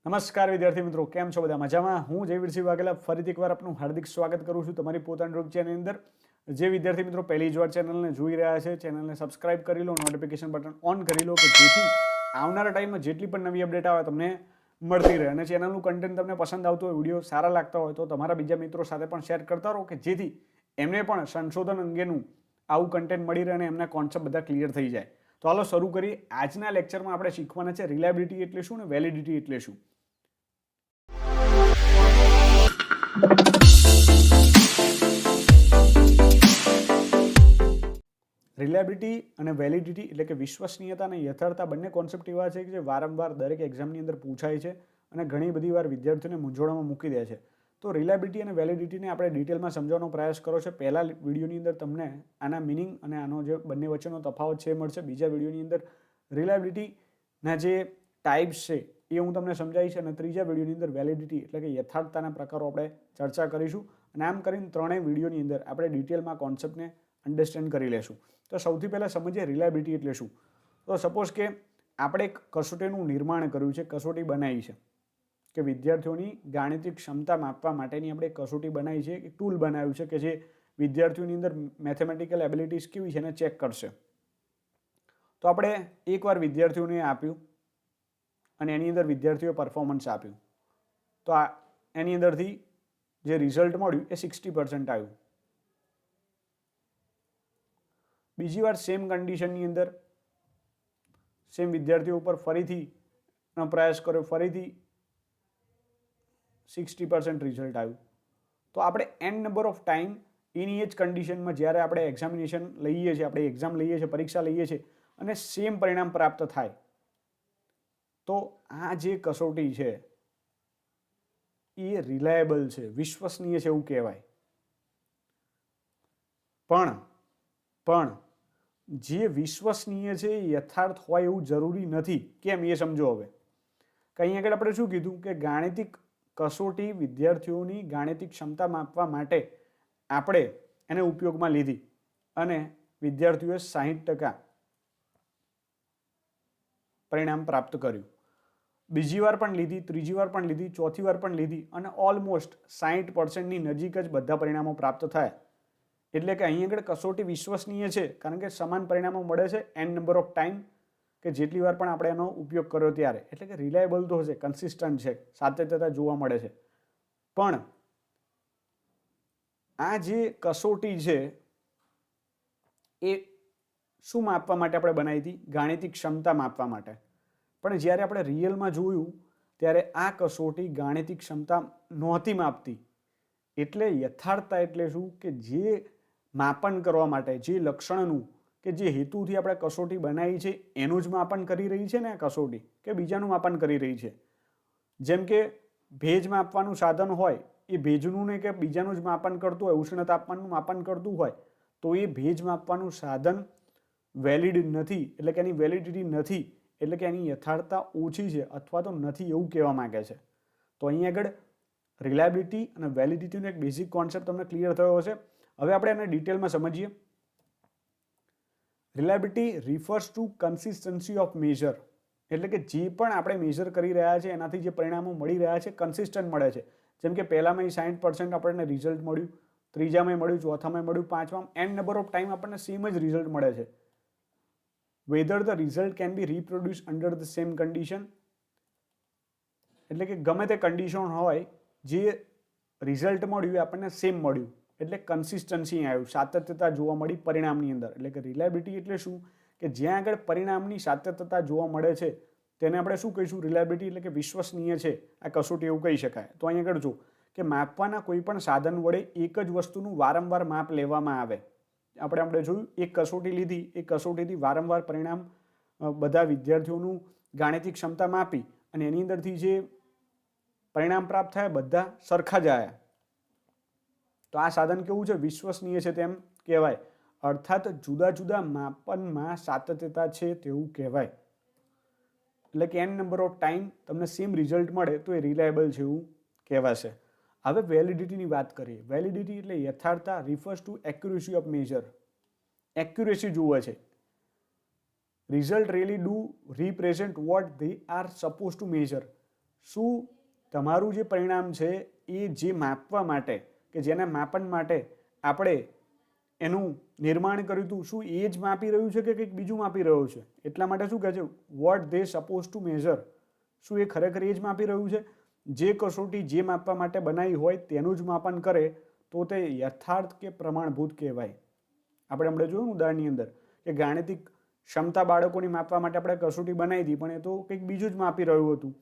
નમસ્કાર વિદ્યાર્થી મિત્રો, કેમ છો? બધા મજામાં? હું જયવીરસિંહ વાઘેલા ફરીથી એકવાર આપનું હાર્દિક સ્વાગત કરું છું તમારી પોતાની રૂપ ચેનલની અંદર. જે વિદ્યાર્થી મિત્રો પહેલી જ વાર ચેનલને જોઈ રહ્યા છે, ચેનલને સબસ્ક્રાઇબ કરી લો, નોટિફિકેશન બટન ઓન કરી લો કે જેથી આવનારા ટાઈમમાં જેટલી પણ નવી અપડેટ આવે તમને મળતી રહે. અને ચેનલનું કન્ટેન્ટ તમને પસંદ આવતું હોય, વિડીયો સારા લાગતા હોય તો તમારા બીજા મિત્રો સાથે પણ શેર કરતા રહો કે જેથી એમને પણ સંશોધન અંગેનું આવું કન્ટેન્ટ મળી રહે અને એમના કોન્સેપ્ટ બધા ક્લિયર થઈ જાય. તો હાલો શરૂ કરીએ. આજના લેક્ચરમાં આપણે શીખવાના છે રિલાયબિલિટી એટલે શું ને વેલિડિટી એટલે શું. રિલાયબિલિટી અને વેલિડિટી એટલે કે વિશ્વસનીયતા અને યથાર્થતા બંને કોન્સેપ્ટ એવા છે કે જે વારંવાર દરેક એક્ઝામની અંદર પૂછાય છે અને ઘણી બધી વાર વિદ્યાર્થીઓને મૂંઝવણમાં મૂકી દે છે. તો રિલાયબિલિટી અને વેલિડિટીને આપણે ડિટેલમાં સમજાવવાનો પ્રયાસ કરો છો. પહેલા વિડીયોની અંદર તમને આના મિનિંગ અને આનો જે બંને વચ્ચેનો તફાવત છે મળશે. બીજા વિડીયોની અંદર રિલાયબિલિટીના જે ટાઈપ્સ છે એ હું તમને સમજાવીશ અને ત્રીજા વિડીયોની અંદર વેલિડિટી એટલે કે યથાર્થતાના પ્રકારો આપણે ચર્ચા કરીશું. અને આમ કરીને ત્રણેય વિડીયોની અંદર આપણે ડિટેલમાં કોન્સેપ્ટને અન્ડરસ્ટેન્ડ કરી લેશું. તો સૌથી પહેલાં સમજીએ રિલાયબિલિટી એટલે શું. તો સપોઝ કે આપણે એક કસોટીનું નિર્માણ કર્યું છે, કસોટી બનાવી છે કે વિદ્યાર્થીઓની ગાણિતિક ક્ષમતા માપવા માટેની આપણે કસોટી બનાવી છે, એક ટૂલ બનાવ્યું છે કે જે વિદ્યાર્થીઓની અંદર મેથેમેટિકલ એબિલિટીઝ કેવી છે એને ચેક કરશે. તો આપણે એકવાર વિદ્યાર્થીઓને આપ્યું અને એની અંદર વિદ્યાર્થીઓએ પરફોર્મન્સ આપ્યું. તો એની અંદરથી જે રિઝલ્ટ મળ્યું એ 60% આવ્યું. બીજી વાર સેમ કન્ડિશનની અંદર સેમ વિદ્યાર્થીઓ ઉપર ફરીથી પ્રયાસ કર્યો, ફરીથી 60% રિઝલ્ટ આવ્યું. તો આપણે n નંબર ઓફ ટાઈમ એની જ કન્ડિશનમાં જ્યારે આપણે એક્ઝામિનેશન લઈએ છીએ, આપણે એક્ઝામ લઈએ છીએ, પરીક્ષા લઈએ છીએ અને સેમ પરિણામ પ્રાપ્ત થાય તો આ જે કસોટી છે એ રિલાયેબલ છે, વિશ્વસનીય છે એવું કહેવાય. પણ જે વિશ્વસનીય છે એ યથાર્થ હોય એવું જરૂરી નથી. કેમ એ સમજો હવે. કે અહીં આગળ આપણે શું કીધું કે ગાણિતિક કસોટી વિદ્યાર્થીઓની ગાણિતિક ક્ષમતા માપવા માટે આપણે એને ઉપયોગમાં લીધી અને વિદ્યાર્થીઓએ 60% પરિણામ પ્રાપ્ત કર્યું. બીજી વાર પણ લીધી, ત્રીજી વાર પણ લીધી, ચોથી વાર પણ લીધી અને ઓલમોસ્ટ 60%ની નજીક જ બધા પરિણામો પ્રાપ્ત થયા. એટલે કે અહીં આગળ કસોટી વિશ્વસનીય છે કારણ કે સમાન પરિણામો મળે છે n નંબર ઓફ ટાઈમ કે જેટલી વાર પણ આપણે એનો ઉપયોગ કર્યો ત્યારે. એટલે કે રિલાયેબલ તો હશે, કન્સિસ્ટન્ટ છે, સાતત્યતા જોવા મળે છે. પણ આ જે કસોટી છે એ શું માપવા માટે આપણે બનાવી હતી? ગાણિતિક ક્ષમતા માપવા માટે. પણ જ્યારે આપણે રિયલમાં જોયું ત્યારે આ કસોટી ગાણિતિક ક્ષમતા નહોતી માપતી. એટલે યથાર્થતા એટલે શું કે જે માપન કરવા માટે, જે લક્ષણનું કે જે હેતુથી આપણે કસોટી બનાવી છે એનું જ માપન કરી રહી છે ને આ કસોટી, કે બીજાનું માપન કરી રહી છે. જેમ કે ભેજ માપવાનું સાધન હોય એ ભેજનું ને કે બીજાનું જ માપન કરતું હોય, ઉષ્ણ તાપમાનનું માપન કરતું હોય તો એ ભેજ માપવાનું સાધન વેલિડ નથી, એટલે કે એની વેલિડિટી નથી, એટલે કે એની યથાર્થતા ઓછી છે અથવા તો નથી એવું કહેવા માંગે છે. તો અહીં આગળ રિલાયબિલિટી અને વેલિડિટીનો એક બેઝિક કોન્સેપ્ટ તમને ક્લિયર થયો હશે. હવે આપણે એને ડિટેલમાં સમજીએ. Reliability refers two consistency of measure, એટલે કે જે પણ આપણે મેઝર કરી રહ્યા છે એનાથી જે પરિણામો મળી રહ્યા છે કન્સિસ્ટન્ટ મળે છે. જેમ કે પહેલામાં 60% આપણને રિઝલ્ટ મળ્યું, ત્રીજામાં મળ્યું, ચોથામાં મળ્યું, પાંચમાં n નંબર ઓફ ટાઈમ આપણને સેમ જ રિઝલ્ટ મળે છે. Whether the result can be reproduce under the same condition, એટલે કે ગમે તે કન્ડિશન હોય જે રિઝલ્ટ મળ્યું એ આપણને સેમ મળ્યું, એટલે કન્સિસ્ટન્સી આવ્યું, સાતત્યતા જોવા મળી પરિણામની અંદર. એટલે કે રિલાયબિલિટી એટલે શું કે જ્યાં આગળ પરિણામની સાતત્યતા જોવા મળે છે તેને આપણે શું કહીશું? રિલાયબિલિટી, એટલે કે વિશ્વસનીય છે આ કસોટી એવું કહી શકાય. તો અહીં આગળ જો કે માપવાના કોઈ પણ સાધન વડે એક જ વસ્તુનું વારંવાર માપ લેવામાં આવે. આપણે જોયું એક કસોટી લીધી, એ કસોટીથી વારંવાર પરિણામ બધા વિદ્યાર્થીઓનું ગાણિતિક ક્ષમતા માપી અને એની અંદરથી જે પરિણામ પ્રાપ્ત થયા બધા સરખા જ આવ્યા. તો આ સાધન કેવું છે? વિશ્વસનીય છે તેમ કહેવાય. અર્થાત જુદા જુદા માપનમાં સાતત્યતા છે તેવું કહેવાય. એટલે કે n નંબર ઓફ ટાઈમ તમને સેમ રિઝલ્ટ મળે તો એ રિલાયેબલ છે એવું કહેવાશે. હવે વેલિડિટીની વાત કરીએ. વેલિડિટી એટલે યથાર્થતા, refers to accuracy of measure. Accuracy જુએ છે. Result really do represent what they are suppose to measure. શું તમારું જે પરિણામ છે એ જે માપવા માટે કે જેના માપન માટે આપણે એનું નિર્માણ કર્યું હતું, શું એ જ માપી રહ્યું છે કે કંઈક બીજું માપી રહ્યું છે? એટલા માટે શું કહે છે, what they suppose to measure. શું એ ખરેખર એ જ માપી રહ્યું છે? જે કસોટી જે માપવા માટે બનાવી હોય તેનું જ માપન કરે તો તે યથાર્થ કે પ્રમાણભૂત કહેવાય. આપણે હમણાં જોયું ઉદાહરણની અંદર કે ગાણિતિક ક્ષમતા બાળકોની માપવા માટે આપણે કસોટી બનાવી હતી, પણ એ તો કંઈક બીજું જ માપી રહ્યું હતું,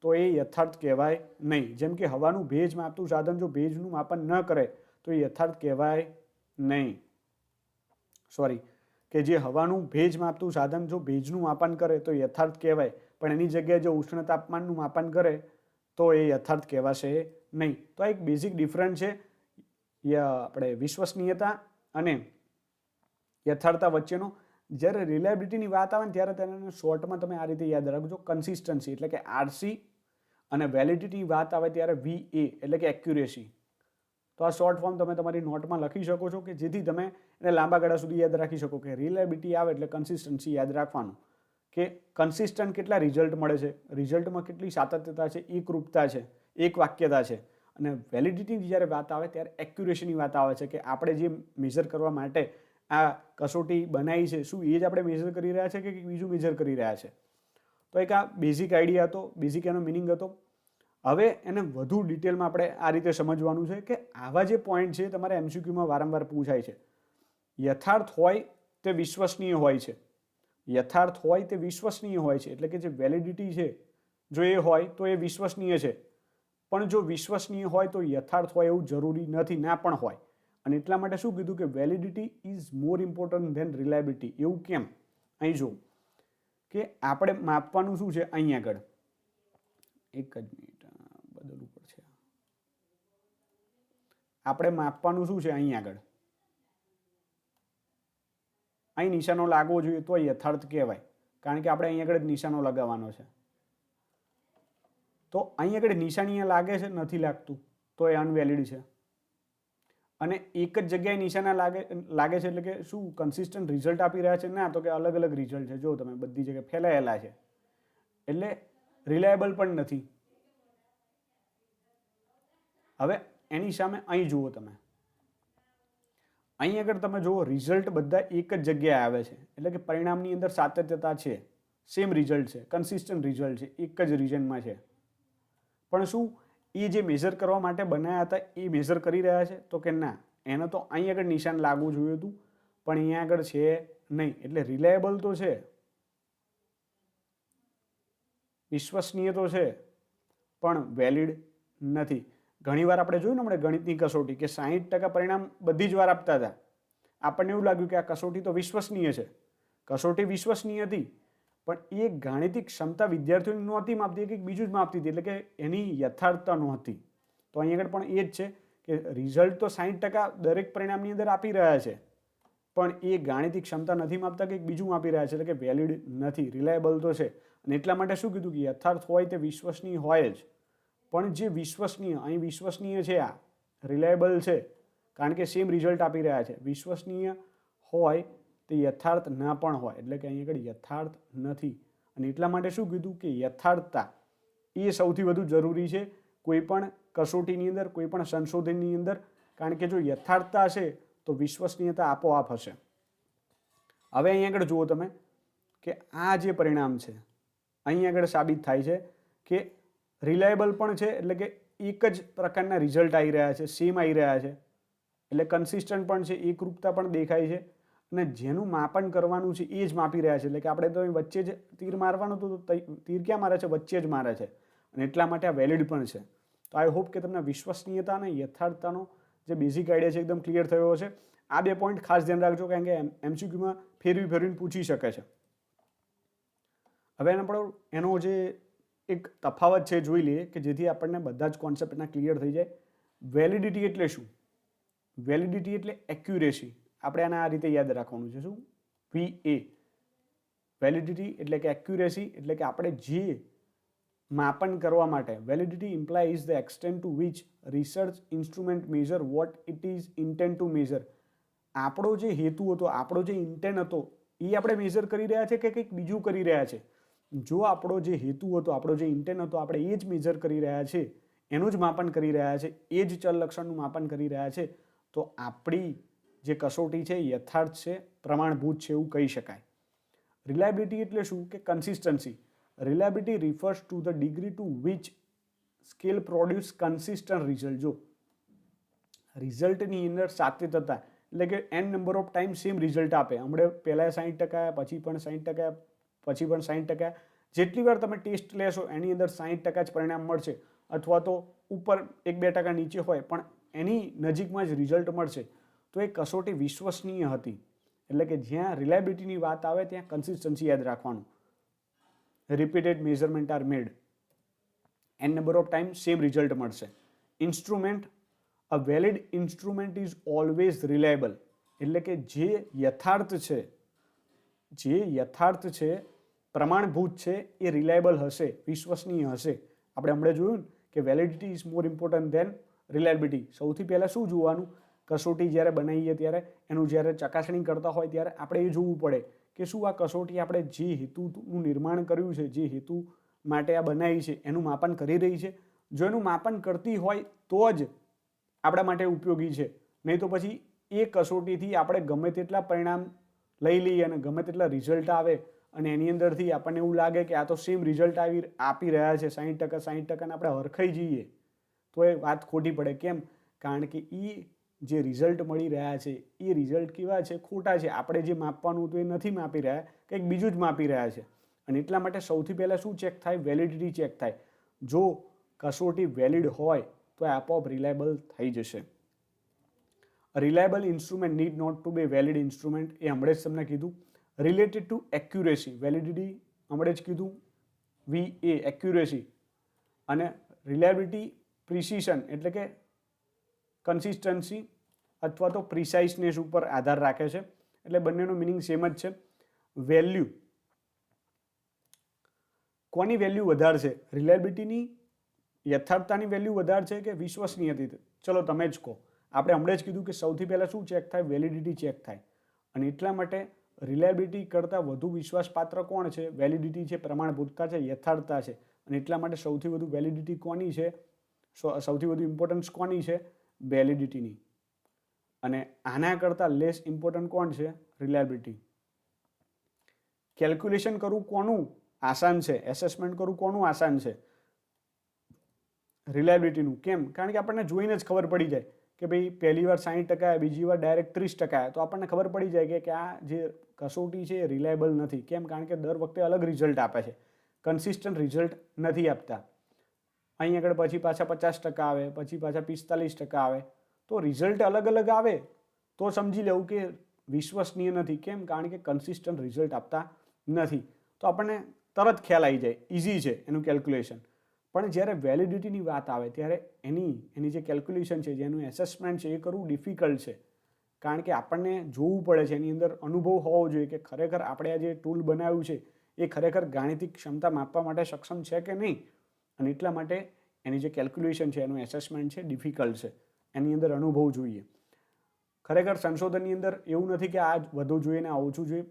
તો એ યથાર્થ કહેવાય નહીં. જેમ કે હવાનું ભેજ માપતું સાધન જો ભેજનું માપન ન કરે તો એ યથાર્થ કહેવાય નહીં. કે જે હવાનું ભેજ માપતું સાધન જો ભેજનું માપન કરે તો યથાર્થ કહેવાય, પણ એની જગ્યાએ જો ઉષ્ણ તાપમાનનું માપન કરે તો એ યથાર્થ કહેવાશે નહીં. તો આ એક બેઝિક ડિફરન્સ છે આપણે વિશ્વસનીયતા અને યથાર્થતા વચ્ચેનો. જ્યારે રિલાયબિલિટીની વાત આવે ને ત્યારે તેને શોર્ટમાં તમે આ રીતે યાદ રાખજો, કન્સિસ્ટન્સી એટલે કે RC, અને વેલિડિટીની વાત આવે ત્યારે VA એટલે કે એક્યુરેસી. તો આ શોર્ટ ફોર્મ તમે તમારી નોટમાં લખી શકો છો કે જેથી તમે એને લાંબા ગાળા સુધી યાદ રાખી શકો કે રિલાયબિલિટી આવે એટલે કન્સિસ્ટન્સી યાદ રાખવાનું, કે કન્સિસ્ટન્ટ કેટલા રિઝલ્ટ મળે છે, રિઝલ્ટમાં કેટલી સાતત્યતા છે, એકરૂપતા છે, એક વાક્યતા છે. અને વેલિડિટીની જ્યારે વાત આવે ત્યારે એક્યુરેસીની વાત આવે છે કે આપણે જે મેઝર કરવા માટે આ કસોટી બનાવી છે શું એ જ આપણે મેઝર કરી રહ્યા છે કે બીજું મેઝર કરી રહ્યા છે. તો એક આ બેઝિક આઈડિયા હતો, બેઝિક એનો મિનિંગ હતો. હવે એને વધુ ડિટેલમાં આપણે આ રીતે સમજવાનું છે કે આવા જે પોઈન્ટ છે તમારે MCQમાં વારંવાર પૂછાય છે. યથાર્થ હોય તે વિશ્વસનીય હોય છે, યથાર્થ હોય તે વિશ્વસનીય હોય છે, એટલે કે જે વેલિડિટી છે જો એ હોય તો એ વિશ્વસનીય છે, પણ જો વિશ્વસનીય હોય તો યથાર્થ હોય એવું જરૂરી નથી, ના પણ હોય. અને એટલા માટે શું કીધું કે validity is more important than reliability. એવું કેમ? અહીં જો કે આપણે માપવાનું શું છે, અહીં આગળ એક જ મિનિટ બદલવું પડશે. આપણે માપવાનું શું છે, અહીં આગળ અહીં નિશાનો લાગવો જોઈએ તો યથાર્થ કહેવાય, કારણ કે આપણે અહીં આગળ જ નિશાનો લગાવવાનો છે. તો અહીં આગળ નિશાની લાગે છે, નથી લાગતું તો એ અનવેલિડ છે. અને એક જ જગ્યાએ નિશાના લાગે છે એટલે કે શું કન્સિસ્ટન્ટ રિઝલ્ટ આપી રહ્યા છે? ના, તો કે અલગ અલગ રિઝલ્ટ છે. જો તમે બધી જગ્યાએ ફેલાયેલા છે એટલે રિલાયબલ પણ નથી. હવે એની સામે અહીં જુઓ તમે, અહીં આગળ તમે જુઓ રિઝલ્ટ બધા એક જ જગ્યાએ આવે છે, એટલે કે પરિણામની અંદર સાતત્યતા છે, સેમ રિઝલ્ટ છે, કન્સિસ્ટન્ટ રિઝલ્ટ છે, એક જ રિજનમાં છે. પણ શું એ જે મેઝર કરવા માટે બનાવ્યા હતા એ મેઝર કરી રહ્યા છે? તો કે ના, એને તો અહીં આગળ નિશાન લાગવું જોયું હતું પણ અહીંયા આગળ છે નહીં. એટલે રિલાયબલ તો છે, વિશ્વસનીય તો છે, પણ વેલિડ નથી. ઘણીવાર આપણે જોયું ને આપણે ગણિતની કસોટી કે 60% પરિણામ બધી જ વાર આપતા હતા. આપણને એવું લાગ્યું કે આ કસોટી તો વિશ્વસનીય છે. કસોટી વિશ્વસનીય હતી પણ એ ગાણિતિક ક્ષમતા વિદ્યાર્થીઓની નહોતી માપતી, કંઈક બીજું જ માપતી હતી, એટલે કે એની યથાર્થતા નહોતી. તો અહીં આગળ પણ એ જ છે કે રિઝલ્ટ તો 60% દરેક પરિણામની અંદર આપી રહ્યા છે પણ એ ગાણિતિક ક્ષમતા નથી માપતા, કંઈક બીજું માપી રહ્યા છે, એટલે કે વેલિડ નથી, રિલાયબલ તો છે. અને એટલા માટે શું કીધું કે યથાર્થ હોય તે વિશ્વસનીય હોય જ, પણ જે વિશ્વસનીય, અહીં વિશ્વસનીય છે, આ રિલાયબલ છે કારણ કે સેમ રિઝલ્ટ આપી રહ્યા છે. વિશ્વસનીય હોય તે યથાર્થ ના પણ હોય, એટલે કે અહીં આગળ યથાર્થ નથી. અને એટલા માટે શું કીધું કે યથાર્થતા એ સૌથી વધુ જરૂરી છે કોઈ પણ કસોટીની અંદર, કોઈ પણ સંશોધનની અંદર, કારણ કે જો યથાર્થતા હશે તો વિશ્વસનીયતા આપોઆપ હશે. હવે અહીં આગળ જુઓ તમે કે આ જે પરિણામ છે અહીં આગળ સાબિત થાય છે કે રિલાયબલ પણ છે, એટલે કે એક જ પ્રકારના રિઝલ્ટ આવી રહ્યા છે, સેમ આવી રહ્યા છે, એટલે કન્સિસ્ટન્ટ પણ છે, એકરૂપતા પણ દેખાય છે. અને જેનું માપન કરવાનું છે એ જ માપી રહ્યા છે, એટલે કે આપણે તો વચ્ચે જ તીર મારવાનું તો તીર ક્યાં મારે છે? વચ્ચે જ મારે છે. અને એટલા માટે આ વેલિડ પણ છે. તો આઈ હોપ કે તમને વિશ્વસનીયતા અને યથાર્થતાનો જે બેઝિક આઈડિયા છે એકદમ ક્લિયર થયો હશે. આ બે પોઈન્ટ ખાસ ધ્યાન રાખજો કારણ કે MCQમાં ફેરવીને પૂછી શકે છે. હવે એનો જે એક તફાવત છે જોઈ લઈએ કે જેથી આપણને બધા જ કોન્સેપ્ટ એના ક્લિયર થઈ જાય. વેલિડિટી એટલે શું? વેલિડિટી એટલે એક્યુરેસી. આપણે આને આ રીતે યાદ રાખવાનું છે. શું? VA. વેલિડિટી એટલે કે એક્યુરેસી, એટલે કે આપણે જે માપન કરવા માટે, validity implies the extent two which research instrument measure what it is intent two measure. આપણો જે હેતુ હતો, આપણો જે ઇન્ટેન્ટ હતો એ આપણે મેઝર કરી રહ્યા છે કે કંઈક બીજું કરી રહ્યા છે? જો આપણો જે હેતુ હતો, આપણો જે ઇન્ટેન્ટ હતો, આપણે એ જ મેજર કરી રહ્યા છે, એનું જ માપન કરી રહ્યા છે, એ જ ચલ લક્ષણનું માપન કરી રહ્યા છે, તો આપણી જે કસોટી છે યથાર્થ છે, પ્રમાણભૂત છે એવું કહી શકાય. રિલાયબિલિટી એટલે શું કે consistency. Reliability refers to the degree to which scale produce consistent result. જો રિઝલ્ટની અંદર સાતત્યતા એટલે કે n number of time same result આપે, હમણાં પહેલાં 60%, પછી પણ 60%, પછી પણ 60%, જેટલી વાર તમે ટેસ્ટ લેશો એની અંદર 60% જ પરિણામ મળશે, અથવા તો ઉપર 1-2% નીચે હોય પણ એની નજીકમાં જ રિઝલ્ટ મળશે, તો એ કસોટી વિશ્વસનીય હતી. એટલે કે જ્યાં રિલાયબિલિટીની વાત આવે ત્યાં કન્સિસ્ટન્સી યાદ રાખવાનું. Repeated measurement are made, n number of time same result મળશે. Instrument, a valid instrument is always reliable. એટલે કે જે યથાર્થ છે, પ્રમાણભૂત છે, એ રિલાયબલ હશે, વિશ્વસનીય હશે. આપણે હમણાં જોયું ને કે validity is more important then reliability. સૌથી પહેલાં શું જોવાનું, કસોટી જ્યારે બનાવીએ ત્યારે એનું જ્યારે ચકાસણી કરતા હોય ત્યારે આપણે એ જોવું પડે કે શું આ કસોટી આપણે જે હેતુનું નિર્માણ કર્યું છે, જે હેતુ માટે આ બનાવી છે, એનું માપન કરી રહી છે. જો એનું માપન કરતી હોય તો જ આપણા માટે ઉપયોગી છે, નહીં તો પછી એ કસોટીથી આપણે ગમે તેટલા પરિણામ લઈ લઈએ અને ગમે તેટલા રિઝલ્ટ આવે અને એની અંદરથી આપણને એવું લાગે કે આ તો સેમ રિઝલ્ટ આપી રહ્યા છે 60% ને આપણે હરખાઈ જઈએ તો એ વાત ખોટી પડે. કેમ? કારણ કે એ જે રિઝલ્ટ મળી રહ્યા છે એ રિઝલ્ટ કેવા છે, ખોટા છે. આપણે જે માપવાનું હતું એ નથી માપી રહ્યા, કંઈક બીજું જ માપી રહ્યા છે. અને એટલા માટે સૌથી પહેલાં શું ચેક થાય? વેલિડિટી ચેક થાય. જો કસોટી વેલિડ હોય તો એ આપોઆપ રિલાયબલ થઈ જશે. Reliable instrument need not to be valid instrument, એ હમણાં જ તમને કીધું. રિલેટેડ ટુ એક્યુરેસી, વેલિડિટી હમણાં જ કીધું, VA એક્યુરેસી, અને રિલાયબિલિટી પ્રિસિશન એટલે કે કન્સિસ્ટન્સી અથવા તો પ્રિસાઇસનેસ ઉપર આધાર રાખે છે. એટલે બંનેનો મિનિંગ સેમ જ છે. વેલ્યુ, કોની વેલ્યુ વધારે છે? રિલાયબિલિટીની, યથાર્થતાની વેલ્યુ વધારે છે કે વિશ્વસનીયતા? ચલો તમે જ કહો. આપણે હમણાં જ કીધું કે સૌથી પહેલાં શું ચેક થાય? વેલિડિટી ચેક થાય. અને એટલા માટે રિલાયબિલિટી કરતાં વધુ વિશ્વાસપાત્ર કોણ છે? વેલિડિટી છે, પ્રમાણભૂતતા છે, યથાર્થતા છે. અને એટલા માટે સૌથી વધુ વેલિડિટી કોની છે? સૌથી વધુ ઇમ્પોર્ટન્સ કોની છે? વેલિડિટીની. અને આના કરતાં લેસ ઇમ્પોર્ટન્ટ કોણ છે? રિલાયબિલિટી. કેલ્ક્યુલેશન કરવું કોનું આસાન છે? એસેસમેન્ટ કરવું કોનું આસાન છે? રિલાયબિલિટીનું. કેમ? કારણ કે આપણને જોઈને જ ખબર પડી જાય કે ભાઈ પહેલી વાર 60%, બીજી વાર ડાયરેક્ટ 30%, તો આપણને ખબર પડી જાય કે આ જે કસોટી છે એ રિલાયબલ નથી. કેમ? કારણ કે દર વખતે અલગ રિઝલ્ટ આપે છે, કન્સિસ્ટન્ટ રિઝલ્ટ નથી આપતા. અહીં આગળ પછી પાછા 50% આવે, પછી પાછા 45% આવે, તો રિઝલ્ટ અલગ અલગ આવે તો સમજી લેવું કે વિશ્વસનીય નથી. કેમ? કારણ કે કન્સિસ્ટન્ટ રિઝલ્ટ આપતા નથી. તો આપણને તરત ખ્યાલ આવી જાય, ઇઝી છે એનું કેલ્ક્યુલેશન. પણ જ્યારે વેલિડિટીની વાત આવે ત્યારે એની જે કેલ્ક્યુલેશન છે, જેનું એસેસમેન્ટ છે, એ કરવું ડિફિકલ્ટ છે. કારણ કે આપણને જોવું પડે છે, એની અંદર અનુભવ હોવો જોઈએ કે ખરેખર આપણે આ જે ટૂલ બનાવ્યું છે એ ખરેખર ગાણિતિક ક્ષમતા માપવા માટે સક્ષમ છે કે નહીં. અને એટલા માટે એની જે કેલ્ક્યુલેશન છે, એનું એસેસમેન્ટ છે, ડિફિકલ્ટ છે. એની અંદર અનુભવ જોઈએ. ખરેખર સંશોધનની અંદર એવું નથી કે આ વધુ જોઈએ ને આ ઓછું જોઈએ.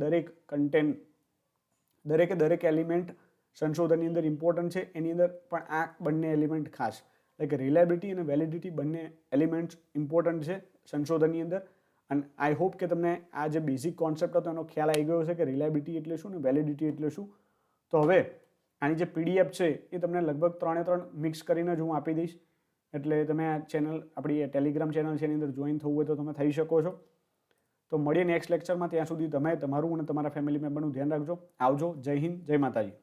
દરેક કન્ટેન્ટ, દરેક એલિમેન્ટ સંશોધનની અંદર ઇમ્પોર્ટન્ટ છે. એની અંદર પણ આ બંને એલિમેન્ટ ખાસ, એટલે કે રિલાયબિલિટી અને વેલિડિટી બંને એલિમેન્ટ્સ ઇમ્પોર્ટન્ટ છે સંશોધનની અંદર. અને આઈ હોપ કે તમને આ જે બેઝિક કોન્સેપ્ટ હતો એનો ખ્યાલ આવી ગયો છે કે રિલાયબિલિટી એટલે શું ને વેલિડિટી એટલે શું. તો હવે આની જે PDF છે એ તમને લગભગ 3 મિક્સ કરીને જ હું આપી દઈશ. એટલે તમે આ ચેનલ, આપણી ટેલિગ્રામ ચેનલ છે એની અંદર જોઈન થવું હોય તો તમે થઈ શકો છો. તો મળીએ નેક્સ્ટ લેક્ચરમાં. ત્યાં સુધી તમે તમારું અને તમારા ફેમિલી મેમ્બરનું ધ્યાન રાખજો. આવજો. જય હિન્દ, જય માતાજી.